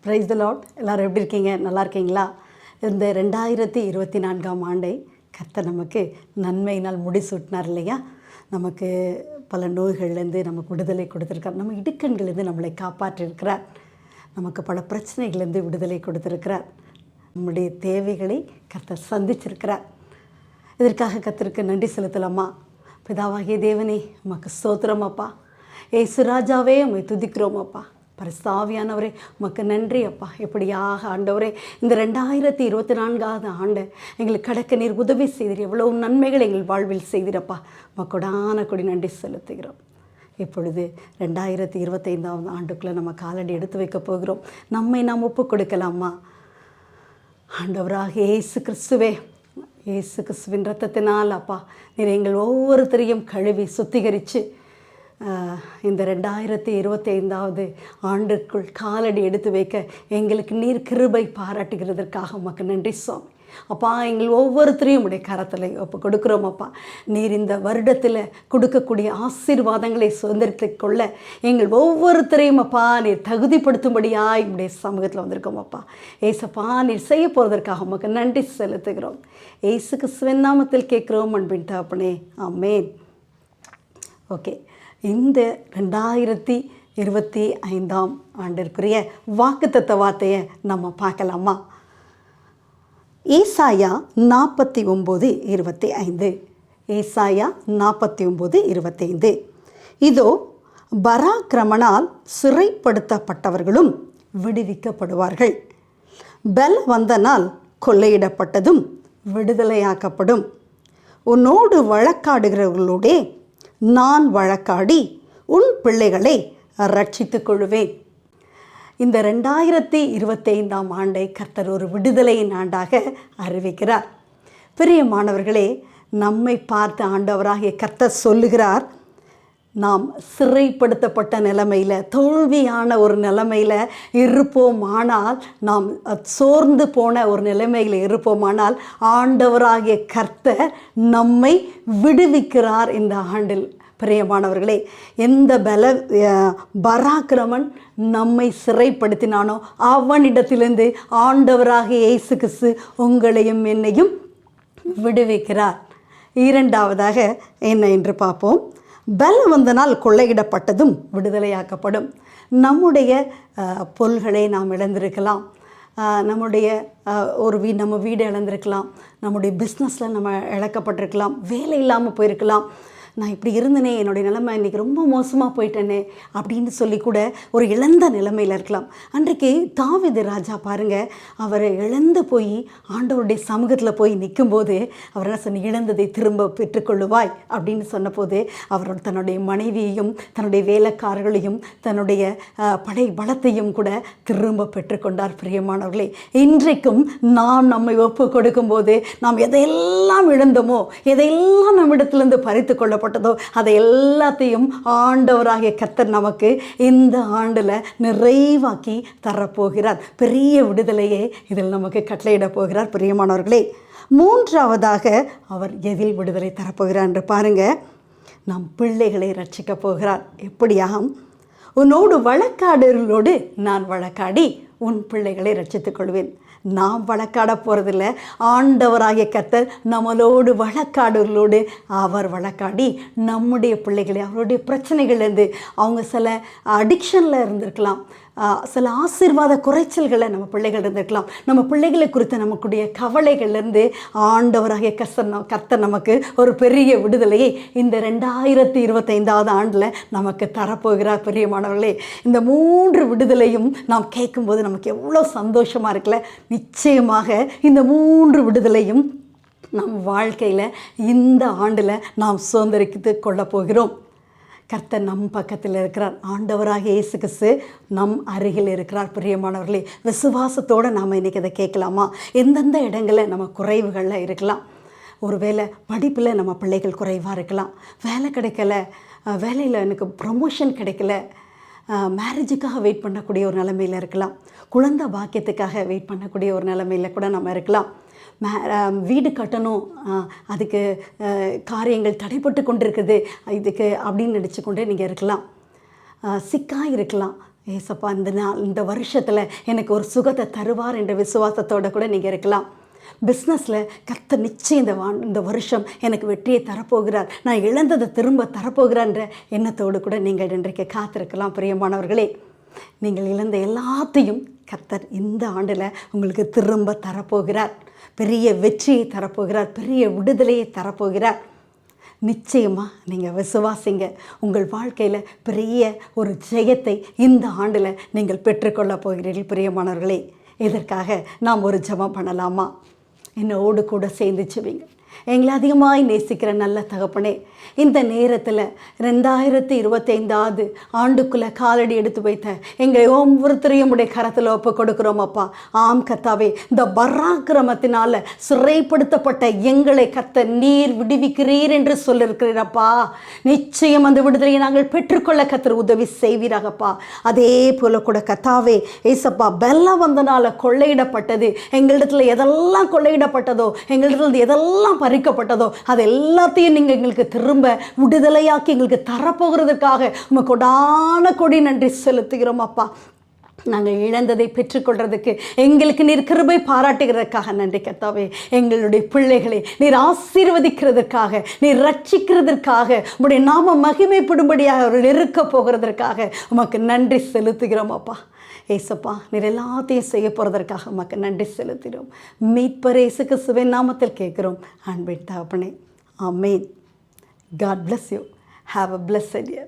Praise the Lord. எல்லோரும் எப்படி இருக்கீங்க? நல்லா இருக்கீங்களா? இந்த 2024ஆம் ஆண்டை கர்த்தர் நமக்கு நன்மையினால் முடிசூட்டினார் இல்லையா? நமக்கு பல நோய்கள்லேருந்து நமக்கு விடுதலை கொடுத்துருக்கார். நம்ம இடுக்கண்கள்லேருந்து நம்மளை காப்பாற்றிருக்கிறார். நமக்கு பல பிரச்சனைகள்லேருந்து விடுதலை கொடுத்துருக்கிறார். நம்முடைய தேவைகளை கர்த்தர் சந்திச்சிருக்கிறார். இதற்காக கர்த்தருக்கு நன்றி செலுத்தலாமா? பிதாவாகிய தேவனே உமக்கு ஸ்தோத்திரம் அப்பா. ஏசு ராஜாவே உம்மை துதிக்கிறோம் அப்பா. பரிசுத்தாவியானவரே உமக்கு நன்றி அப்பா. எப்படியாக ஆண்டவரே இந்த 2024ஆவது ஆண்டு எங்களுக்கு கடக்க நீர் உதவி செய்தீர். எவ்வளோ நன்மைகள் எங்கள் வாழ்வில் செய்தீரப்பா. உமக்கொடான கொடி நன்றி செலுத்துகிறோம். இப்பொழுது 2025ஆவது ஆண்டுக்குள்ளே நம்ம காலடி எடுத்து வைக்க போகிறோம். நம்மை நாம் ஒப்பு கொடுக்கலாமா? ஆண்டவராக இயேசு கிறிஸ்துவே, இயேசு கிறிஸ்துவின் இரத்தத்தினால் அப்பா நீர் எங்கள் ஒவ்வொருத்தரையும் கழுவி சுத்திகரித்து இந்த 2025ஆவது ஆண்டுக்குள் காலடி எடுத்து வைக்க எங்களுக்கு நீர் கிருபை பாராட்டுகிறதற்காக உமக்கு நன்றி சுவாமி. அப்பா, எங்கள் ஒவ்வொருத்தரையும் உடைய கரத்தில் ஒப்பு கொடுக்குறோம் அப்பா. நீர் இந்த வருடத்தில் கொடுக்கக்கூடிய ஆசீர்வாதங்களை சுதந்திரத்தை கொள்ள எங்கள் ஒவ்வொருத்தரையும் அப்பா நீர் தகுதிப்படுத்தும்படியாக என்னுடைய சமூகத்தில் வந்திருக்கோம் அப்பா. ஏசப்பா, நீர் செய்ய போவதற்காக உமக்கு நன்றி செலுத்துகிறோம். ஏசு கிறிஸ்துவின் நாமத்தில் கேட்குறோம் அன்பின் தகப்பனே, ஆமென். ஓகே, இந்த 2025ஆம் ஆண்டிற்குரிய வாக்குத்தத்த வார்த்தையை நம்ம பார்க்கலாமா? ஏசாயா 49:25. ஏசாயா 49:25. இதோ பராக்கிரமனால் சிறைப்படுத்தப்பட்டவர்களும் விடுவிக்கப்படுவார்கள், பலவந்தனால் கொள்ளையிடப்பட்டதும் விடுதலையாக்கப்படும். உன்னோடு வழக்காடுகிறவர்களோடே நான் வழக்காடி உன் பிள்ளைகளை ரட்சித்துக் கொள்வேன். இந்த 2025ஆம் ஆண்டை கர்த்தர் ஒரு விடுதலையின் ஆண்டாக அறிவிக்கிறார். பிரியமானவர்களே, நம்மை பார்த்து ஆண்டவராகிய கர்த்தர் சொல்லுகிறார், நாம் சிறைப்படுத்தப்பட்ட நிலைமையில், தோல்வியான ஒரு நிலைமையில் இருப்போமானால், நாம் சோர்ந்து போன ஒரு நிலைமையில் இருப்போமானால் ஆண்டவராகிய கர்த்தர் நம்மை விடுவிக்கிறார் இந்த ஆண்டில். பிரியமானவர்களே, எந்த பராக்கிரமன் நம்மை சிறைப்படுத்தினானோ அவனிடத்திலிருந்து ஆண்டவராகிய இயேசு கிறிஸ்து உங்களையும் என்னையும் விடுவிக்கிறார். இரண்டாவதாக என்ன என்று பார்ப்போம். பலவந்தனால் கொள்ளையிடப்பட்டதும் விடுதலையாக்கப்படும். நம்முடைய பொருள்களை நாம் இழந்திருக்கலாம், நம்முடைய நம்ம வீடு இழந்திருக்கலாம், நம்முடைய பிஸ்னஸில் நம்ம இழக்கப்பட்டிருக்கலாம், வேலை இல்லாமல் போயிருக்கலாம். நான் இப்படி இருந்தேனே, என்னுடைய நிலைமை இன்றைக்கி ரொம்ப மோசமாக போயிட்டேனே அப்படின்னு சொல்லி கூட ஒரு இழந்த நிலைமையில் இருக்கலாம். அன்றைக்கு தாவீது ராஜா பாருங்கள், அவர் இழந்து போய் ஆண்டவருடைய சமூகத்தில் போய் நிற்கும்போது அவர் என்ன சொன்ன, இழந்ததை திரும்ப பெற்றுக்கொள்ளுவாய் அப்படின்னு சொன்னபோது அவர் தன்னுடைய மனைவியையும் தன்னுடைய வேலைக்காரர்களையும் தன்னுடைய படை பலத்தையும் கூட திரும்ப பெற்றுக்கொண்டார். பிரியமானவர்களே, இன்றைக்கும் நாம் நம்மை ஒப்பு கொடுக்கும்போது நாம் எதையெல்லாம் இழந்தோமோ, எதையெல்லாம் நம்மிடத்திலிருந்து பறித்து கொள்ளப்பட்டதோ அதை எல்லாத்தையும் ஆண்டவராகிய கர்த்தர் நமக்கு இந்த ஆண்டில் நிறைவாக்கி தரப்போகிறார். பெரிய விடுதலையே இதில் நமக்கு கட்டளையிட போகிறார். பிரியமானவர்களே, மூன்றாவதாக அவர் எதில் விடுதலை தரப்போகிறார் என்று பாருங்கள். நம் பிள்ளைகளை ரட்சிக்க போகிறார். எப்படியாகும்? உன்னோடு வழக்காடுகளோடு நான் வழக்காடி உன் பிள்ளைகளை ரட்சித்துக் கொள்வேன். நாம் வழக்காட போகிறதில்ல, ஆண்டவராகிய கர்த்தர் நம்மளோடு வழக்காடுகளோடு அவர் வழக்காடி நம்முடைய பிள்ளைகளை அவருடைய பிரச்சனைகள்லேருந்து, அவங்க சில அடிக்ஷனில் இருந்திருக்கலாம், சில ஆசீர்வாத குறைச்சல்களை நம்ம பிள்ளைகள் இருந்திருக்கலாம், நம்ம பிள்ளைகளை குறித்த நமக்குடைய கவலைகள்லேருந்து ஆண்டவராகிய கர்த்தர் நமக்கு ஒரு பெரிய விடுதலையை இந்த 2025ஆவது ஆண்டில் நமக்கு தரப்போகிறார். பிரியமானவர்களே, இந்த 3 விடுதலையும் நாம் கேட்கும்போது நமக்கு எவ்வளோ சந்தோஷமாக இருக்குல்ல. நிச்சயமாக இந்த 3 விடுதலையும் நம் வாழ்க்கையில் இந்த ஆண்டில் நாம் சுதந்திரித்து கொள்ளப் போகிறோம். கர்த்தர் நம் பக்கத்தில் இருக்கிறார். ஆண்டவராகிய இயேசு கிறிஸ்து நம் அருகில் இருக்கிறார். பிரியமானவர்களே, விசுவாசத்தோடு நாம் இன்றைக்கி அதை கேட்கலாமா? எந்தெந்த இடங்களில் நம்ம குறைவுகளில் இருக்கலாம்? ஒருவேளை படிப்பில் நம்ம பிள்ளைகள் குறைவாக இருக்கலாம், வேலை கிடைக்கல, வேலையில் எனக்கு ப்ரமோஷன் கிடைக்கல, மேரேஜுக்காக வெயிட் பண்ணக்கூடிய ஒரு நிலைமையில் இருக்கலாம், குழந்தை பாக்கியத்துக்காக வெயிட் பண்ணக்கூடிய ஒரு நிலைமையில் கூட நம்ம இருக்கலாம். வீடு கட்டணும், அதுக்கு காரியங்கள் தடைப்பட்டு கொண்டிருக்குது இதுக்கு அப்படின்னு நினச்சி கொண்டே நீங்கள் இருக்கலாம். சிக்காக இருக்கலாம், ஏசப்பா இந்த வருஷத்தில் எனக்கு ஒரு சுகத்தை தருவார் என்ற விசுவாசத்தோடு கூட நீங்கள் இருக்கலாம். பிஸ்னஸில் கர்த்தர் நிச்சயம் இந்த வருஷம் எனக்கு வெற்றியை தரப்போகிறார், நான் இழந்ததை திரும்ப தரப்போகிறான்ற எண்ணத்தோடு கூட நீங்கள் இன்றைக்கு காத்திருக்கலாம். பிரியமானவர்களே, நீங்கள் இழந்த எல்லாத்தையும் கர்த்தர் இந்த ஆண்டில் உங்களுக்கு திரும்ப தரப்போகிறார். பெரிய வெற்றியை தரப்போகிறார், பெரிய விடுதலையை தரப்போகிறார். நிச்சயமாக நீங்கள் விசுவாசிங்க. உங்கள் வாழ்க்கையில் பெரிய ஒரு ஜெயத்தை இந்த ஆண்டில் நீங்கள் பெற்றுக்கொள்ள போகிறீர்கள். பிரியமானவர்களே, இதற்காக நாம் ஒரு ஜெபம் பண்ணலாமா? என்னோடு கூட சேர்ந்து ஜெபிங்க. எங்களை அதிகமாய் நேசிக்கிற நல்ல தகப்பனே, இந்த நேரத்தில் 2025 ஆண்டுக்குள்ளே காலடி எடுத்து வைத்த எங்களை ஒவ்வொருத்தரையும் உடைய கரத்தில் ஒப்பு கொடுக்குறோம் அப்பா. ஆம் கர்த்தாவே, இந்த பராக்கிரமத்தினால் சிறைப்படுத்தப்பட்ட எங்களை கர்த்தர் நீர் விடுவிக்கிறீர் என்று சொல்லியிருக்கிறீரப்பா. நிச்சயம் அந்த விடுதலையை நாங்கள் பெற்றுக்கொள்ள கர்த்தர் உதவி செய்வீராகப்பா. அதே போல கூட கர்த்தாவே ஏசப்பா, பெல்லம் வந்தனால கொள்ளையிடப்பட்டது, எங்களிடத்தில் எதெல்லாம் கொள்ளையிடப்பட்டதோ, எங்களிடத்தில் எதெல்லாம் பறிக்கப்பட்டதோ அது எல்லாத்தையும் நீங்கள் எங்களுக்கு திரும்ப விடுதலையாக்கி எங்களுக்கு தரப்போகிறதுக்காக உமக்கு கொடான கொடி நன்றி செலுத்துகிறோம் அப்பா. நாங்கள் இழந்ததை பெற்றுக்கொள்றதுக்கு எங்களுக்கு நீர் கிருபை பாராட்டுகிறதுக்காக நன்றி கர்த்தாவே. எங்களுடைய பிள்ளைகளை நீர் ஆசீர்வதிக்கிறதுக்காக, நீர் ரட்சிக்கிறதற்காக, உங்களுடைய நாம மகிமைப்படும்படியாக அவர்கள் இருக்க போகிறதற்காக உமக்கு நன்றி செலுத்துகிறோம் அப்பா. ஏசப்பா, நீர் எல்லாத்தையும் செய்ய போகிறதற்காக உமக்கு நன்றி செலுத்துகிறோம். மீட்பர் இயேசு கிறிஸ்துவின் நாமத்தில் கேட்கிறோம் அன்பின் தகப்பனே. ஆமென். God bless you. Have a blessed year.